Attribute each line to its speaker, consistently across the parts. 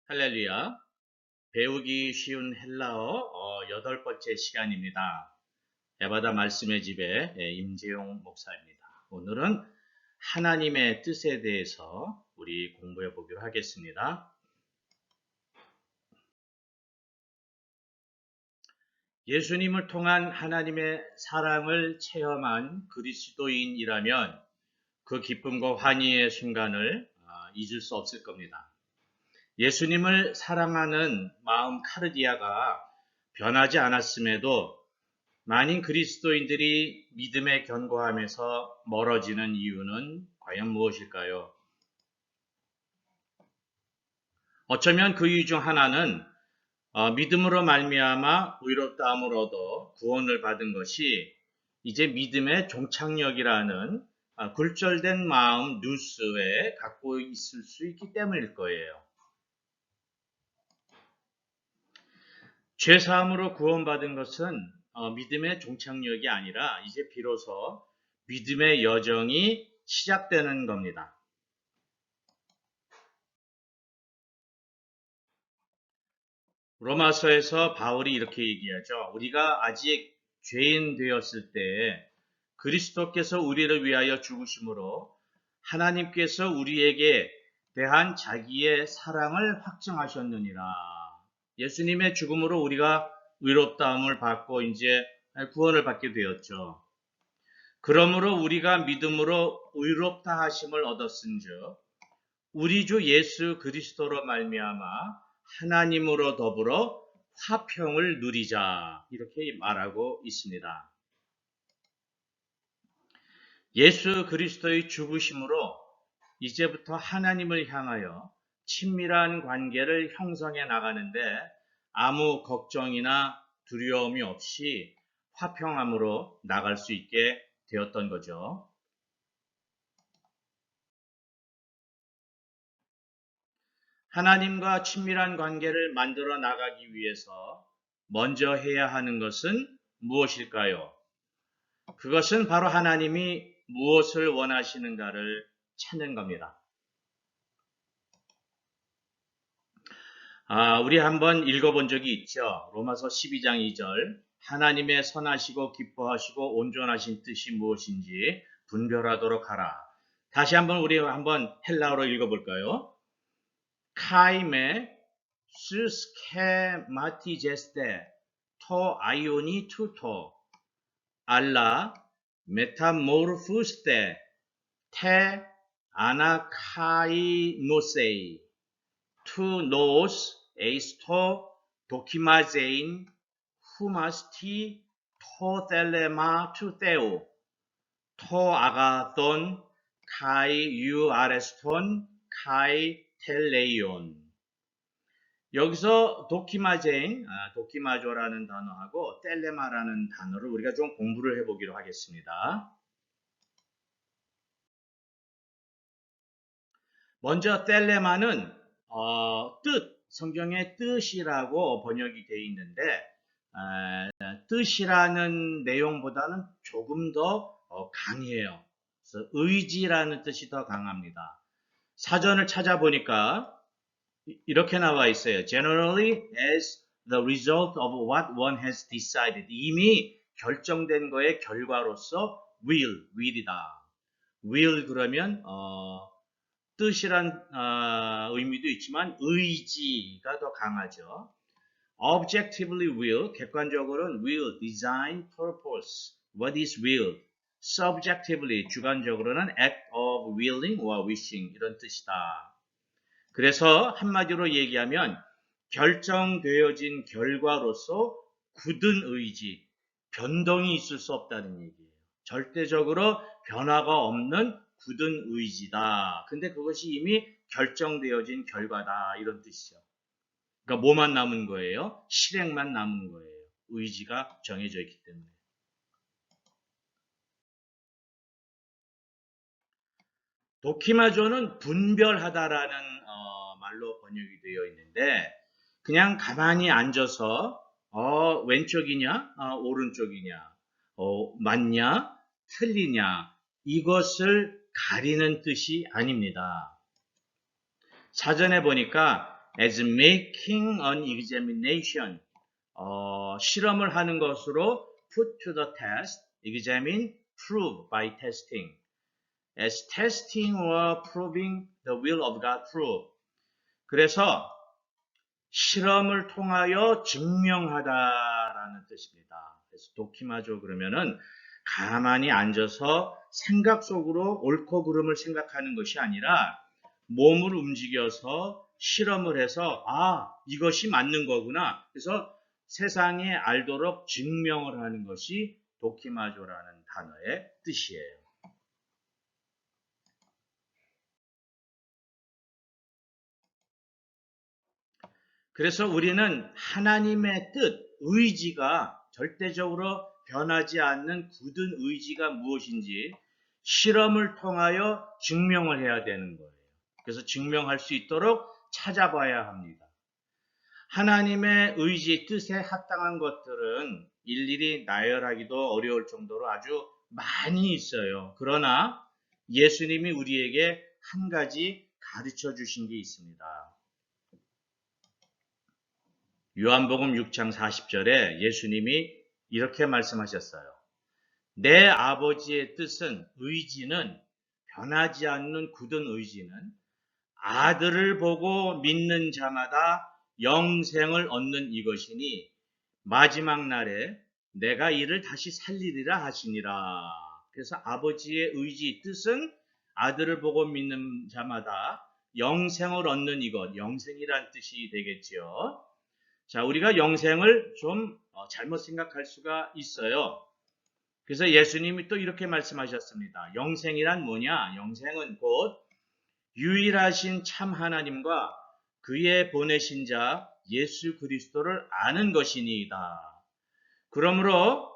Speaker 1: 할렐루야. 배우기 쉬운 헬라어 8번째 시간입니다. 에바다 말씀의 집에 임재용 목사입니다. 오늘은 하나님의 뜻에 대해서 우리 공부해 보기로 하겠습니다. 예수님을 통한 하나님의 사랑을 체험한 그리스도인이라면 그 기쁨과 환희의 순간을 잊을 수 없을 겁니다. 예수님을 사랑하는 마음 카르디아가 변하지 않았음에도 많은 그리스도인들이 믿음의 견고함에서 멀어지는 이유는 과연 무엇일까요? 어쩌면 그 이유 중 하나는 믿음으로 말미암아 의롭다함을 얻어 구원을 받은 것이 이제 믿음의 종착역이라는 굴절된 마음 누스에 갖고 있을 수 있기 때문일 거예요. 죄사함으로 구원받은 것은 믿음의 종착역이 아니라 이제 비로소 믿음의 여정이 시작되는 겁니다. 로마서에서 바울이 이렇게 얘기하죠. 우리가 아직 죄인 되었을 때 그리스도께서 우리를 위하여 죽으심으로 하나님께서 우리에게 대한 자기의 사랑을 확증하셨느니라. 예수님의 죽음으로 우리가 의롭다함을 받고 이제 구원을 받게 되었죠. 그러므로 우리가 믿음으로 의롭다 하심을 얻었은즉 우리 주 예수 그리스도로 말미암아 하나님으로 더불어 화평을 누리자 이렇게 말하고 있습니다. 예수 그리스도의 죽으심으로 이제부터 하나님을 향하여 친밀한 관계를 형성해 나가는데 아무 걱정이나 두려움이 없이 화평함으로 나갈 수 있게 되었던 거죠. 하나님과 친밀한 관계를 만들어 나가기 위해서 먼저 해야 하는 것은 무엇일까요? 그것은 바로 하나님이 무엇을 원하시는가를 찾는 겁니다. 우리 한번 읽어본 적이 있죠. 로마서 12장 2절. 하나님의 선하시고 기뻐하시고 온전하신 뜻이 무엇인지 분별하도록 하라. 다시 한번 우리 한번 헬라어로 읽어볼까요? 카이메 스스케마티제스테 토 아이오니 투토 알라 메타모르푸스테 테 아나카이노세이 투 노스 에이스토 도키마제인 후마스티 토 텔레마 투 테오 토 아가돈 카이 유 아레스톤 카이 텔레이온. 여기서 도키마제인, 도키마조라는 단어하고 텔레마라는 단어를 우리가 좀 공부를 해보기로 하겠습니다. 먼저 텔레마는 뜻, 성경의 뜻이라고 번역이 되어 있는데 뜻이라는 내용보다는 조금 더 강해요. 그래서 의지라는 뜻이 더 강합니다. 사전을 찾아보니까 이렇게 나와 있어요. Generally as the result of what one has decided. 이미 결정된 거의 결과로서 will이다. will 그러면 뜻이란 의미도 있지만 의지가 더 강하죠. Objectively will, 객관적으로는 will, design, purpose. What is will? Subjectively, 주관적으로는 act of willing or wishing 이런 뜻이다. 그래서 한마디로 얘기하면 결정되어진 결과로서 굳은 의지, 변동이 있을 수 없다는 얘기예요. 절대적으로 변화가 없는 굳은 의지다. 근데 그것이 이미 결정되어진 결과다. 이런 뜻이죠. 그러니까 뭐만 남은 거예요? 실행만 남은 거예요. 의지가 정해져 있기 때문에. 도키마조는 분별하다라는 말로 번역이 되어 있는데 그냥 가만히 앉아서 왼쪽이냐 오른쪽이냐 맞냐 틀리냐 이것을 가리는 뜻이 아닙니다. 사전에 보니까 as making an examination, 실험을 하는 것으로 put to the test, examine, prove by testing, as testing or proving the will of God prove. 그래서 실험을 통하여 증명하다라는 뜻입니다. 그래서 도키마조 그러면은 가만히 앉아서 생각 속으로 옳고 그름을 생각하는 것이 아니라 몸을 움직여서 실험을 해서 이것이 맞는 거구나. 그래서 세상에 알도록 증명을 하는 것이 도키마조라는 단어의 뜻이에요. 그래서 우리는 하나님의 뜻, 의지가 절대적으로 변하지 않는 굳은 의지가 무엇인지 실험을 통하여 증명을 해야 되는 거예요. 그래서 증명할 수 있도록 찾아봐야 합니다. 하나님의 의지, 뜻에 합당한 것들은 일일이 나열하기도 어려울 정도로 아주 많이 있어요. 그러나 예수님이 우리에게 한 가지 가르쳐 주신 게 있습니다. 요한복음 6장 40절에 예수님이 이렇게 말씀하셨어요. 내 아버지의 뜻은, 의지는, 변하지 않는 굳은 의지는 아들을 보고 믿는 자마다 영생을 얻는 이것이니 마지막 날에 내가 이를 다시 살리리라 하시니라. 그래서 아버지의 의지, 뜻은 아들을 보고 믿는 자마다 영생을 얻는 이것, 영생이란 뜻이 되겠죠. 자, 우리가 영생을 좀 잘못 생각할 수가 있어요. 그래서 예수님이 또 이렇게 말씀하셨습니다. 영생이란 뭐냐? 영생은 곧 유일하신 참 하나님과 그의 보내신 자 예수 그리스도를 아는 것이니이다. 그러므로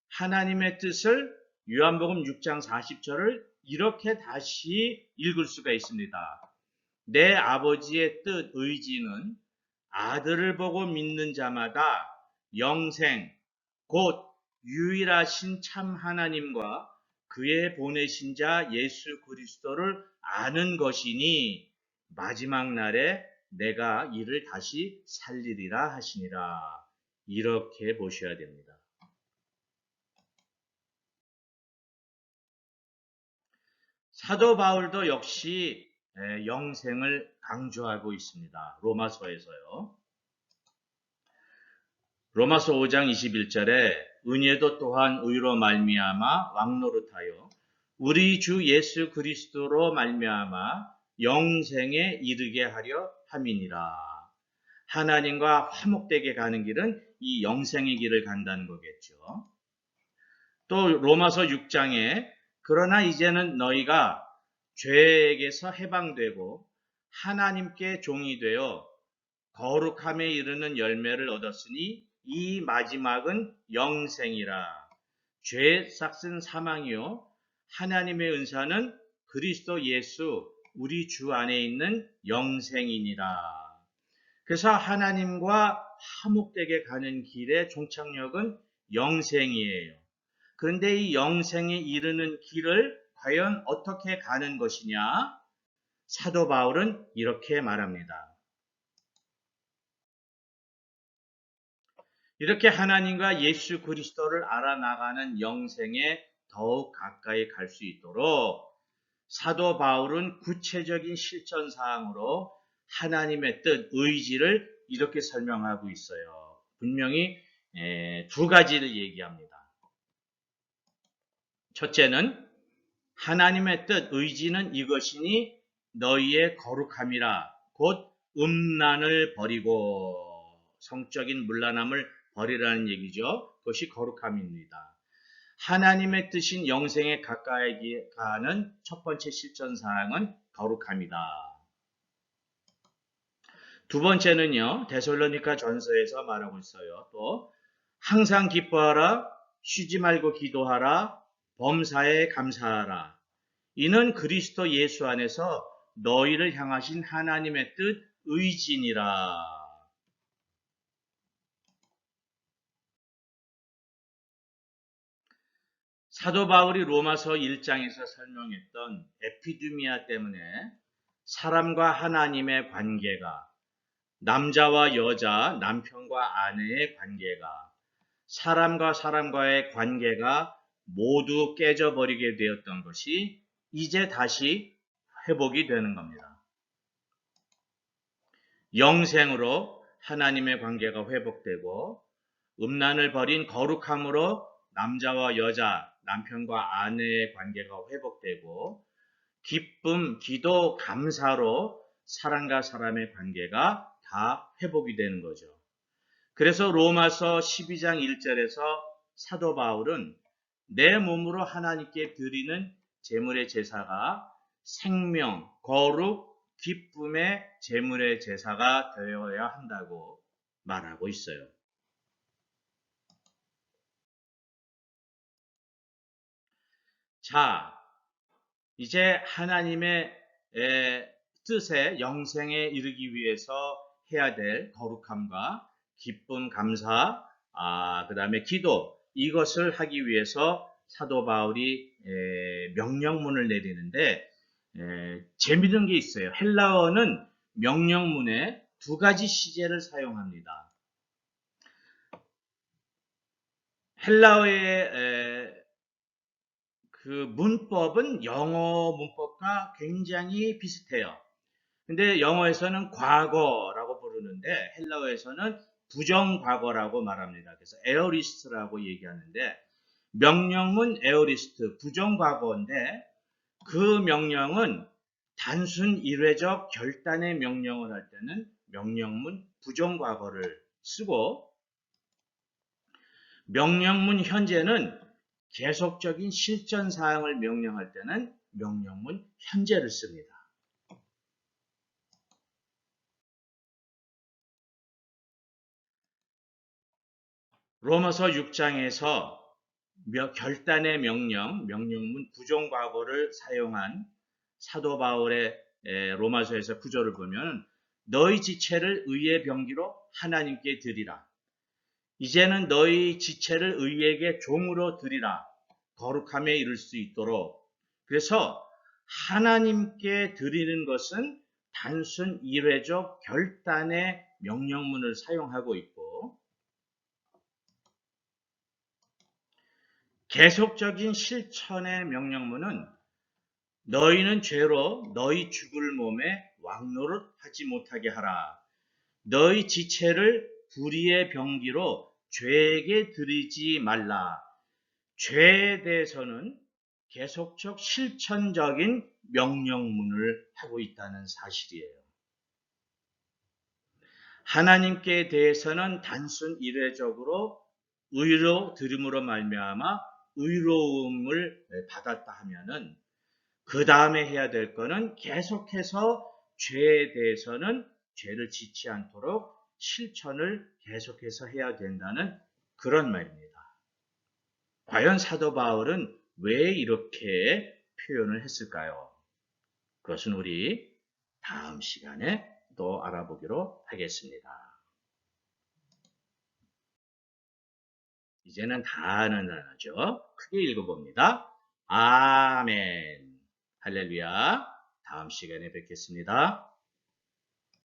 Speaker 1: 하나님의 뜻을 요한복음 6장 40절을 이렇게 다시 읽을 수가 있습니다. 내 아버지의 뜻, 의지는 아들을 보고 믿는 자마다 영생, 곧 유일하신 참 하나님과 그의 보내신 자 예수 그리스도를 아는 것이니 마지막 날에 내가 이를 다시 살리리라 하시니라. 이렇게 보셔야 됩니다. 사도 바울도 역시 영생을 강조하고 있습니다. 로마서에서요. 로마서 5장 21절에 은혜도 또한 의로 말미암아 왕노릇하여 우리 주 예수 그리스도로 말미암아 영생에 이르게 하려 함이니라. 하나님과 화목되게 가는 길은 이 영생의 길을 간다는 거겠죠. 또 로마서 6장에 그러나 이제는 너희가 죄에게서 해방되고 하나님께 종이 되어 거룩함에 이르는 열매를 얻었으니 이 마지막은 영생이라. 죄의 삭은 사망이요 하나님의 은사는 그리스도 예수 우리 주 안에 있는 영생이니라. 그래서 하나님과 화목되게 가는 길의 종착역은 영생이에요. 그런데 이 영생에 이르는 길을 과연 어떻게 가는 것이냐? 사도 바울은 이렇게 말합니다. 이렇게 하나님과 예수 그리스도를 알아나가는 영생에 더욱 가까이 갈 수 있도록 사도 바울은 구체적인 실천 사항으로 하나님의 뜻, 의지를 이렇게 설명하고 있어요. 분명히 두 가지를 얘기합니다. 첫째는 하나님의 뜻, 의지는 이것이니 너희의 거룩함이라. 곧 음란을 버리고 성적인 문란함을 버리라는 얘기죠. 그것이 거룩함입니다. 하나님의 뜻인 영생에 가까이 가는 첫 번째 실천사항은 거룩함이다. 두 번째는요. 데살로니가 전서에서 말하고 있어요. 또 항상 기뻐하라, 쉬지 말고 기도하라, 범사에 감사하라. 이는 그리스도 예수 안에서 너희를 향하신 하나님의 뜻, 의지니라. 사도 바울이 로마서 1장에서 설명했던 에피두미아 때문에 사람과 하나님의 관계가 남자와 여자, 남편과 아내의 관계가, 사람과 사람과의 관계가 모두 깨져버리게 되었던 것이 이제 다시 회복이 되는 겁니다. 영생으로 하나님의 관계가 회복되고 음란을 버린 거룩함으로 남자와 여자, 남편과 아내의 관계가 회복되고 기쁨, 기도, 감사로 사람과 사람의 관계가 다 회복이 되는 거죠. 그래서 로마서 12장 1절에서 사도 바울은 내 몸으로 하나님께 드리는 제물의 제사가 생명, 거룩, 기쁨의 제물의 제사가 되어야 한다고 말하고 있어요. 자, 이제 하나님의 뜻에 영생에 이르기 위해서 해야 될 거룩함과 기쁨, 감사, 그 다음에 기도, 이것을 하기 위해서 사도 바울이 명령문을 내리는데 재미있는 게 있어요. 헬라어는 명령문에 두 가지 시제를 사용합니다. 헬라어의 그 문법은 영어 문법과 굉장히 비슷해요. 근데 영어에서는 과거라고 부르는데 헬라어에서는 부정과거라고 말합니다. 그래서 에어리스트라고 얘기하는데 명령문 에어리스트 부정과거인데 그 명령은 단순 일회적 결단의 명령을 할 때는 명령문 부정과거를 쓰고 명령문 현재는 계속적인 실전 사항을 명령할 때는 명령문 현재를 씁니다. 로마서 6장에서 결단의 명령문 부정과거를 사용한 사도 바울의 로마서에서 구절을 보면 너희 지체를 의의 병기로 하나님께 드리라. 이제는 너희 지체를 의에게 종으로 드리라. 거룩함에 이를 수 있도록. 그래서 하나님께 드리는 것은 단순 일회적 결단의 명령문을 사용하고 있고 계속적인 실천의 명령문은 너희는 죄로 너희 죽을 몸에 왕노릇 하지 못하게 하라. 너희 지체를 불의의 병기로 죄에게 드리지 말라. 죄에 대해서는 계속적 실천적인 명령문을 하고 있다는 사실이에요. 하나님께 대해서는 단순 일회적으로 의로 드림으로 말미암아 의로움을 받았다 하면은 그 다음에 해야 될 거는 계속해서 죄에 대해서는 죄를 짓지 않도록 실천을 계속해서 해야 된다는 그런 말입니다. 과연 사도 바울은 왜 이렇게 표현을 했을까요? 그것은 우리 다음 시간에 또 알아보기로 하겠습니다. 이제는 다 아는 단어죠. 크게 읽어봅니다. 아멘. 할렐루야. 다음 시간에 뵙겠습니다.